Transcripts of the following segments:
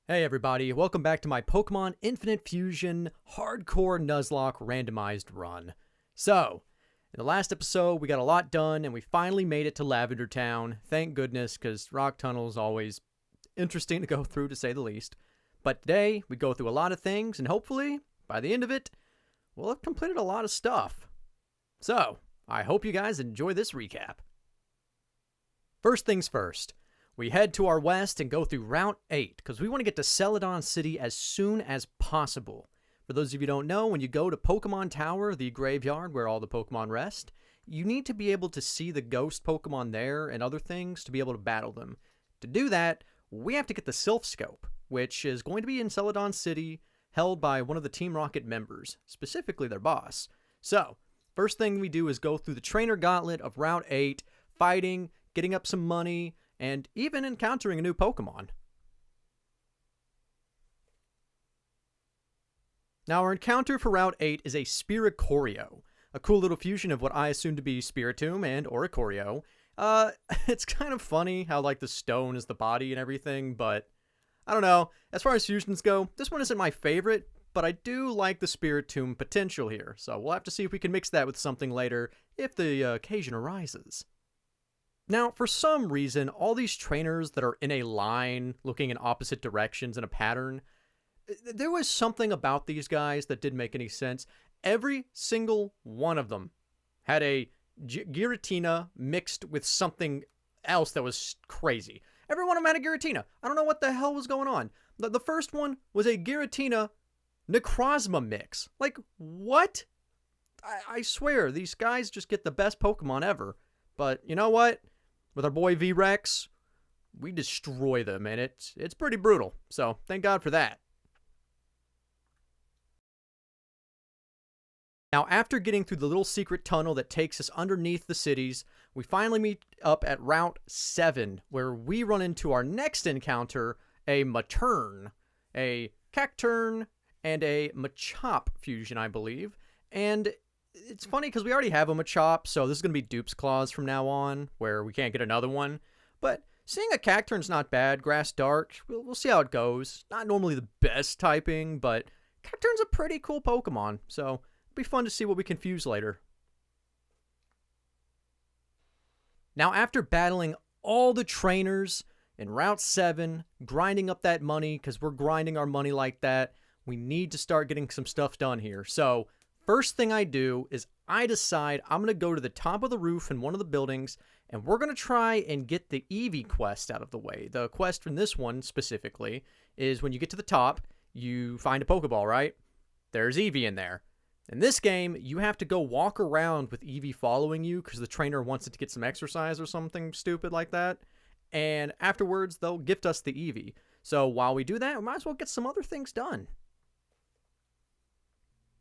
Hey everybody, welcome back to my Pokemon Infinite Fusion Hardcore Nuzlocke Randomized run. So, in the last episode, we got a lot done and we finally made it to Lavender Town. Thank goodness, because Rock Tunnel is always interesting to go through, to say the least. But today, we go through a lot of things, and hopefully, by the end of it, we'll have completed a lot of stuff. So, I hope you guys enjoy this recap. First things first. We head to our west and go through Route 8 because we want to get to Celadon City as soon as possible. For those of you who don't know, when you go to Pokemon Tower, the graveyard where all the Pokemon rest, you need to be able to see the ghost Pokemon there and other things to be able to battle them. To do that, we have to get the Sylph Scope, which is going to be in Celadon City, held by one of the Team Rocket members, specifically their boss. So, first thing we do is go through the Trainer Gauntlet of Route 8, fighting, getting up some money, and even encountering a new Pokemon. Now, our encounter for Route 8 is a Spiricorio, a cool little fusion of what I assume to be Spiritomb and Oricorio. It's kind of funny how, like, the stone is the body and everything, but I don't know. As far as fusions go, this one isn't my favorite, but I do like the Spiritomb potential here, so we'll have to see if we can mix that with something later if the occasion arises. Now, for some reason, all these trainers that are in a line, looking in opposite directions in a pattern, there was something about these guys that didn't make any sense. Every single one of them had a Giratina mixed with something else that was crazy. Every one of them had a Giratina. I don't know what the hell was going on. The first one was a Giratina Necrozma mix. Like, what? I swear, these guys just get the best Pokemon ever. But you know what? With our boy V-Rex, we destroy them, and it's pretty brutal. So, thank God for that. Now, after getting through the little secret tunnel that takes us underneath the cities, we finally meet up at Route 7, where we run into our next encounter, a Matern, a Cacturn, and a Machop fusion, I believe. And it's funny because we already have a Machop, so this is going to be Dupe's Claws from now on, where we can't get another one. But seeing a Cacturn's not bad. Grass Dark, we'll see how it goes. Not normally the best typing, but Cacturn's a pretty cool Pokemon, so it'll be fun to see what we can fuse later. Now, after battling all the trainers in Route 7, grinding up that money, because we're grinding our money like that, we need to start getting some stuff done here. So, first thing I do is I decide I'm going to go to the top of the roof in one of the buildings, and we're going to try and get the Eevee quest out of the way. The quest from this one specifically is when you get to the top, you find a Pokeball, right? There's Eevee in there. In this game, you have to go walk around with Eevee following you because the trainer wants it to get some exercise or something stupid like that. And afterwards, they'll gift us the Eevee. So while we do that, we might as well get some other things done.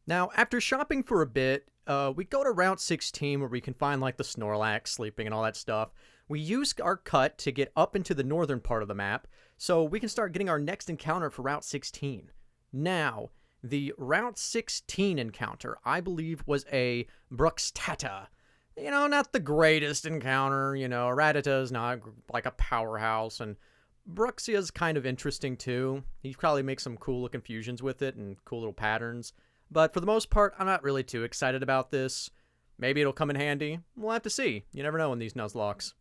Now, after shopping for a bit, we go to Route 16 where we can find like the Snorlax sleeping and all that stuff. We use our cut to get up into the northern part of the map so we can start getting our next encounter for Route 16. Now, the Route 16 encounter, I believe, was a Bruxtata. You know, not the greatest encounter, you know, Rattata's not like a powerhouse, and Bruxia's kind of interesting too. He probably makes some cool looking fusions with it and cool little patterns. But for the most part, I'm not really too excited about this. Maybe it'll come in handy. We'll have to see. You never know in these Nuzlocks.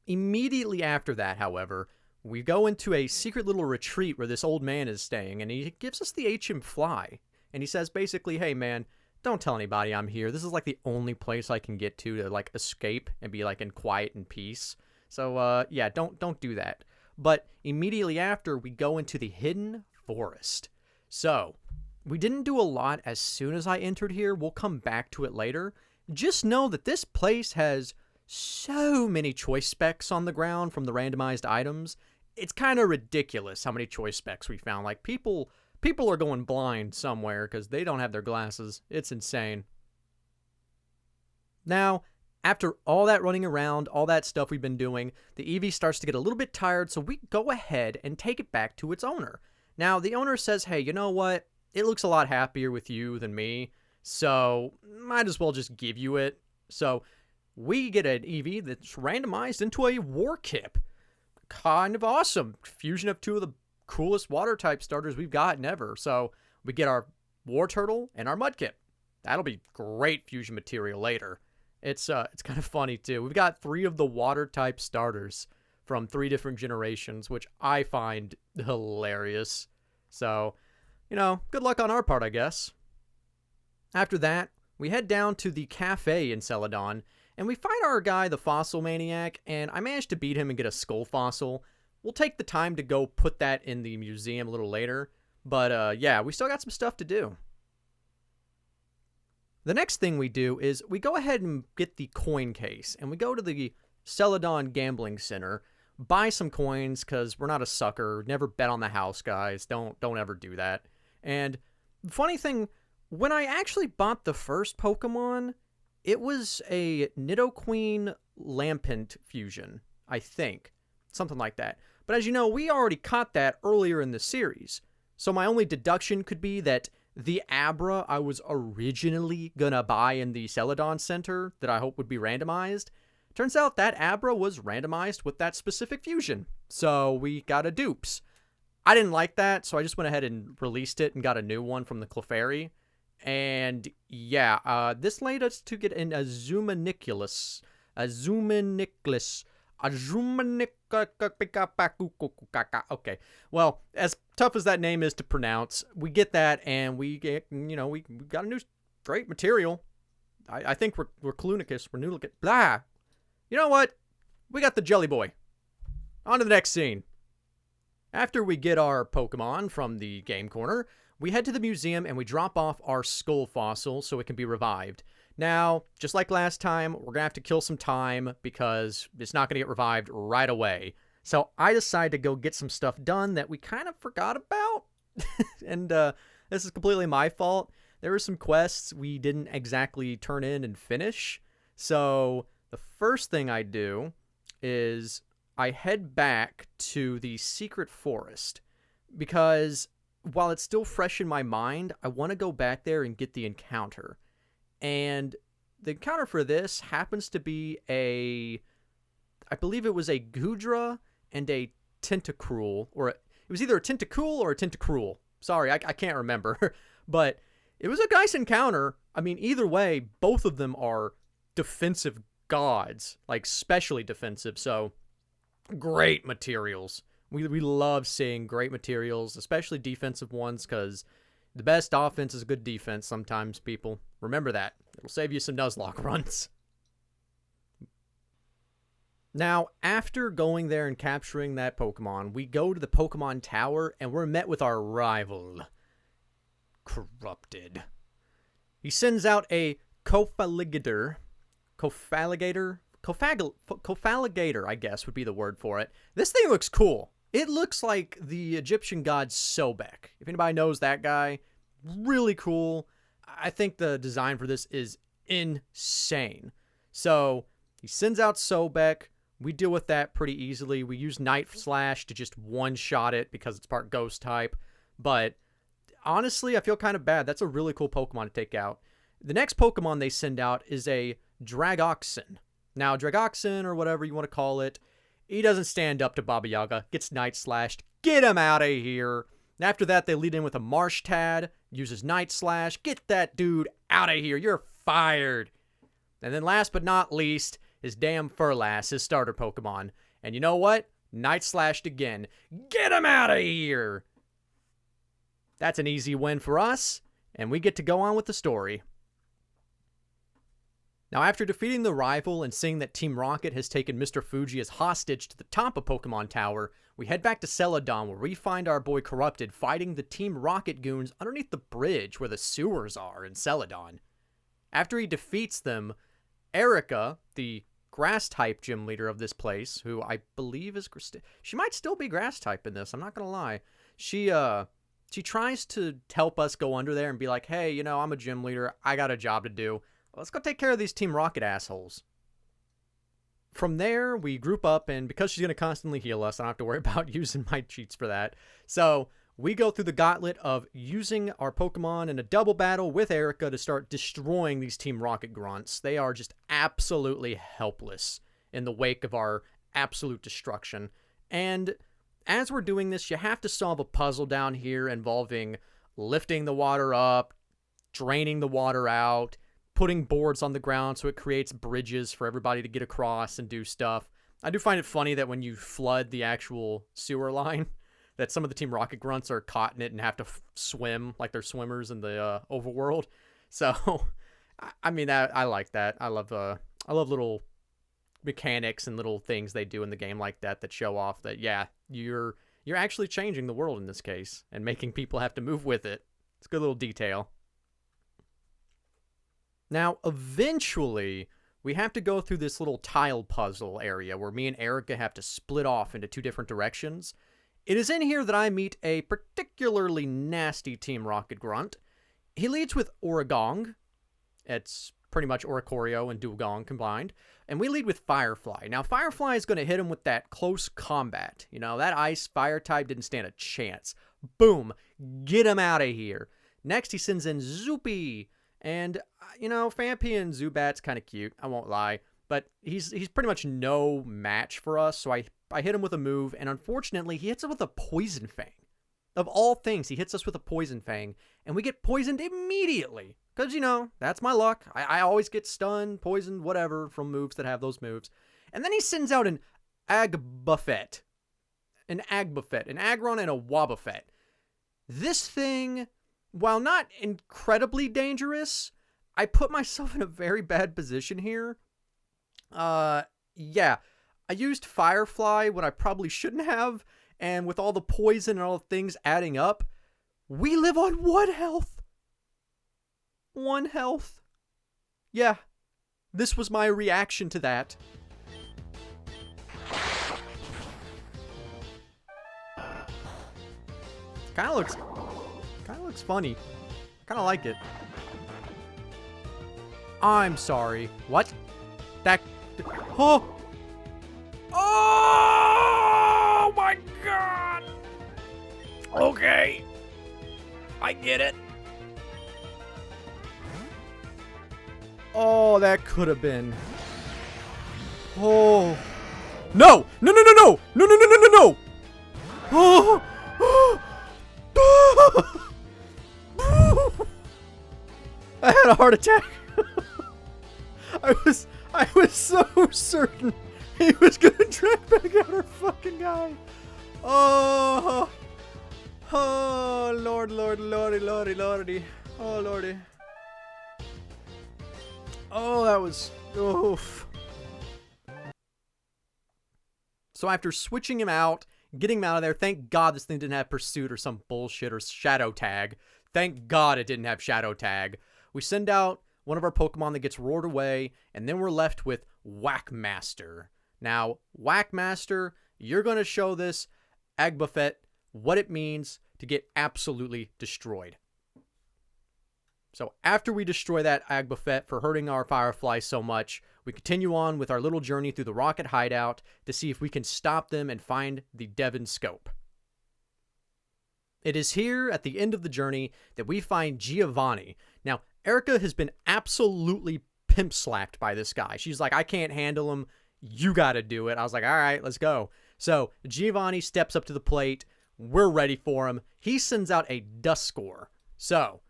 Immediately after that, however, we go into a secret little retreat where this old man is staying, and he gives us the HM Fly. And he says basically, hey man, don't tell anybody I'm here. This is like the only place I can get to like escape and be like in quiet and peace. So yeah, don't do that. But immediately after, we go into the Hidden Forest. So we didn't do a lot as soon as I entered here. We'll come back to it later. Just know that this place has so many choice specs on the ground from the randomized items. It's kind of ridiculous how many choice specs we found. Like people are going blind somewhere because they don't have their glasses. It's insane. Now, after all that running around, all that stuff we've been doing, the Eevee starts to get a little bit tired, so we go ahead and take it back to its owner. Now, the owner says, hey, you know what? It looks a lot happier with you than me, So, might as well just give you it. So, we get an EV that's randomized into a Warkip. Kind of awesome. Fusion of two of the coolest water type starters we've gotten ever. So, we get our War Turtle and our Mudkip. That'll be great fusion material later. It's kind of funny too. We've got 3 of the water type starters from 3 different generations, which I find hilarious. So, good luck on our part, I guess. After that, we head down to the cafe in Celadon, and we find our guy, the Fossil Maniac, and I managed to beat him and get a skull fossil. We'll take the time to go put that in the museum a little later, but yeah, we still got some stuff to do. The next thing we do is we go ahead and get the coin case, and we go to the Celadon Gambling Center, buy some coins, because we're not a sucker. Never bet on the house, guys. Don't ever do that. And the funny thing, when I actually bought the first Pokemon, it was a Nidoqueen Lampent fusion, I think. Something like that. But as you know, we already caught that earlier in the series. So my only deduction could be that the Abra I was originally gonna buy in the Celadon Center that I hope would be randomized, turns out that Abra was randomized with that specific fusion. So we got a dupes. I didn't like that, so I just went ahead and released it and got a new one from the Clefairy. And yeah, this led us to get an Azumaniculus. Okay. Well, as tough as that name is to pronounce, we get that, and we get, we got a new great material. I think we're Clunicus, we're Nuzlocke, blah. You know what? We got the Jelly Boy. On to the next scene. After we get our Pokemon from the game corner, we head to the museum and we drop off our skull fossil so it can be revived. Now, just like last time, we're going to have to kill some time because it's not going to get revived right away. So I decided to go get some stuff done that we kind of forgot about. And this is completely my fault. There were some quests we didn't exactly turn in and finish. So the first thing I do is I head back to the secret forest because while it's still fresh in my mind, I want to go back there and get the encounter. And the encounter for this happens to be I believe it was a Goodra and a Tentacruel, or it was either a Tentacool or a Tentacruel. Sorry, I can't remember. But it was a nice encounter. I mean, either way, both of them are defensive gods, like specially defensive. So great materials. We love seeing great materials, especially defensive ones, because the best offense is good defense sometimes, people. Remember that. It'll save you some Nuzlocke runs. Now, after going there and capturing that Pokemon, we go to the Pokemon Tower, and we're met with our rival, Corrupted. He sends out a Cofaligator, I guess would be the word for it. This thing looks cool. It looks like the Egyptian god Sobek. If anybody knows that guy, really cool. I think the design for this is insane. So he sends out Sobek. We deal with that pretty easily. We use Night Slash to just one-shot it because it's part ghost type. But honestly, I feel kind of bad. That's a really cool Pokemon to take out. The next Pokemon they send out is a Dragoxin. Now, Dragoxin, or whatever you want to call it, he doesn't stand up to Baba Yaga, gets Night Slashed. Get him out of here. And after that, they lead in with a Marshtad, uses Night Slash. Get that dude out of here. You're fired. And then last but not least is damn Furlass, his starter Pokemon. And you know what? Night Slashed again. Get him out of here. That's an easy win for us, and we get to go on with the story. Now, after defeating the rival and seeing that Team Rocket has taken Mr. Fuji as hostage to the top of Pokemon Tower, we head back to Celadon, where we find our boy Corrupted fighting the Team Rocket goons underneath the bridge where the sewers are in Celadon. After he defeats them, Erica, the grass-type gym leader of this place, who I believe is... she might still be grass-type in this, I'm not gonna lie. She tries to help us go under there and be like, hey, I'm a gym leader, I got a job to do. Let's go take care of these Team Rocket assholes. From there, we group up, and because she's going to constantly heal us, I don't have to worry about using my cheats for that. So, we go through the gauntlet of using our Pokemon in a double battle with Erica to start destroying these Team Rocket grunts. They are just absolutely helpless in the wake of our absolute destruction. And as we're doing this, you have to solve a puzzle down here involving lifting the water up, draining the water out, putting boards on the ground so it creates bridges for everybody to get across and do stuff. I do find it funny that when you flood the actual sewer line, that some of the Team Rocket grunts are caught in it and have to swim like they're swimmers in the overworld. So, I mean, I like that. I love little mechanics and little things they do in the game like that show off that, yeah, you're actually changing the world in this case and making people have to move with it. It's a good little detail. Now, eventually, we have to go through this little tile puzzle area where me and Erica have to split off into two different directions. It is in here that I meet a particularly nasty Team Rocket grunt. He leads with Origong. It's pretty much Oricorio and Dewgong combined. And we lead with Firefly. Now, Firefly is going to hit him with that close combat. You know, that ice fire type didn't stand a chance. Boom. Get him out of here. Next, he sends in Zoopy. And, you know, Fampi and Zubat's kind of cute, I won't lie. But he's pretty much no match for us, so I hit him with a move, and unfortunately, he hits us with a Poison Fang. Of all things, he hits us with a Poison Fang, and we get poisoned immediately. Because, you know, that's my luck. I always get stunned, poisoned, whatever, from moves that have those moves. And then he sends out an Agbuffet. An Aggron, and a Wobbuffet. This thing, while not incredibly dangerous, I put myself in a very bad position here. Yeah, I used Firefly when I probably shouldn't have, and with all the poison and all the things adding up, we live on 1 health. 1 health. Yeah, this was my reaction to that. Kind of looks funny. Kind of like it. I'm sorry. What? That... Oh! Oh my god! Okay. I get it. Oh, that could have been... Oh. No! No, no, no, no! No, no, no, no, no, no! Oh! I had a heart attack. I was so certain he was gonna drag back out our fucking guy. Oh, oh, Lord, Lord, Lordy, Lordy, Lordy. Oh, Lordy. Oh, that was, oof. So after switching him out, getting him out of there, thank God this thing didn't have Pursuit or some bullshit or Shadow Tag. Thank God it didn't have Shadow Tag. We send out one of our Pokemon that gets roared away, and then we're left with Whackmaster. Now, Whackmaster, you're going to show this Agbuffet what it means to get absolutely destroyed. So after we destroy that Agbuffet for hurting our Firefly so much, we continue on with our little journey through the Rocket Hideout to see if we can stop them and find the Devon Scope. It is here at the end of the journey that we find Giovanni. Now, Erica has been absolutely pimp slapped by this guy. She's like, I can't handle him. You got to do it. I was like, all right, let's go. So Giovanni steps up to the plate. We're ready for him. He sends out a Duskull. So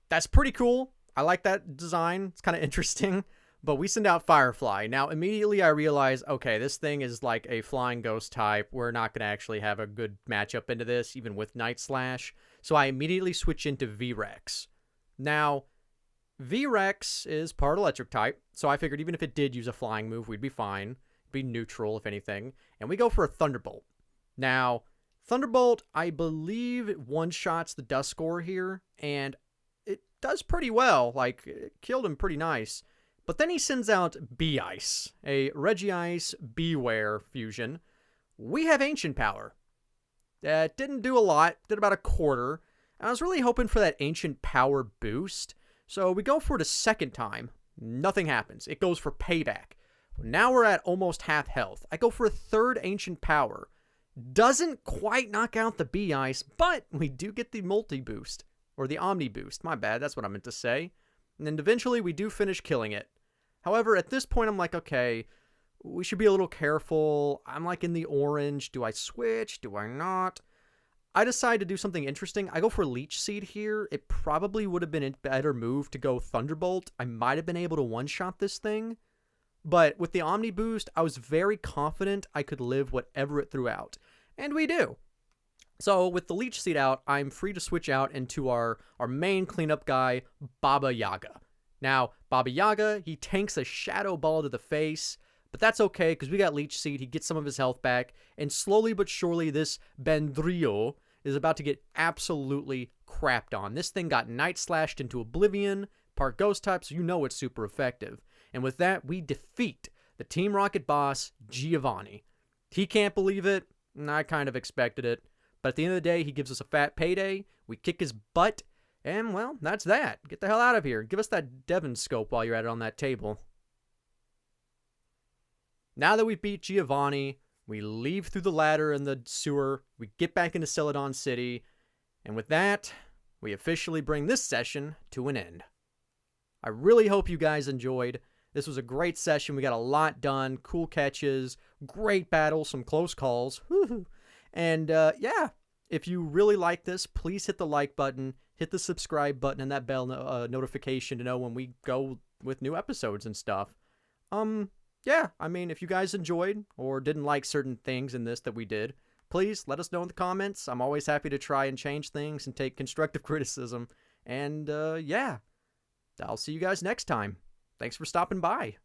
that's pretty cool. I like that design. It's kind of interesting. But we send out Firefly. Now, immediately I realize, okay, this thing is like a flying ghost type. We're not going to actually have a good matchup into this, even with Night Slash. So I immediately switch into V-Rex. Now, V-Rex is part electric type, so I figured even if it did use a flying move, we'd be fine. Be neutral, if anything. And we go for a Thunderbolt. Now, Thunderbolt, I believe it one-shots the Duskull here, and it does pretty well. Like, it killed him pretty nice. But then he sends out B-Ice, a Regice Beware fusion. We have Ancient Power. That didn't do a lot, did about a quarter. And I was really hoping for that Ancient Power boost. So we go for it a second time. Nothing happens. It goes for Payback. Now we're at almost half health. I go for a third Ancient Power. Doesn't quite knock out the bee ice, but we do get the multi boost, or the omni boost. My bad, that's what I meant to say. And then eventually we do finish killing it. However, at this point I'm like, okay, we should be a little careful. I'm like in the orange. Do I switch? Do I not? I decide to do something interesting. I go for Leech Seed here. It probably would have been a better move to go Thunderbolt. I might have been able to one-shot this thing. But with the Omni Boost, I was very confident I could live whatever it threw out. And we do. So with the Leech Seed out, I'm free to switch out into our main cleanup guy, Baba Yaga. Now, Baba Yaga, he tanks a Shadow Ball to the face, but that's okay because we got Leech Seed. He gets some of his health back, and slowly but surely this Bandrio is about to get absolutely crapped on. This thing got Night Slashed into oblivion, part Ghost type, so you know it's super effective. And with that, we defeat the Team Rocket boss, Giovanni. He can't believe it, and I kind of expected it. But at the end of the day, he gives us a fat payday, we kick his butt, and, well, that's that. Get the hell out of here. Give us that Devon scope while you're at it on that table. Now that we beat Giovanni, we leave through the ladder in the sewer, we get back into Celadon City, and with that, we officially bring this session to an end. I really hope you guys enjoyed. This was a great session. We got a lot done, cool catches, great battles, some close calls. And yeah, if you really like this, please hit the like button, hit the subscribe button, and that bell notification to know when we go with new episodes and stuff. Yeah, I mean, if you guys enjoyed or didn't like certain things in this that we did, please let us know in the comments. I'm always happy to try and change things and take constructive criticism. And yeah, I'll see you guys next time. Thanks for stopping by.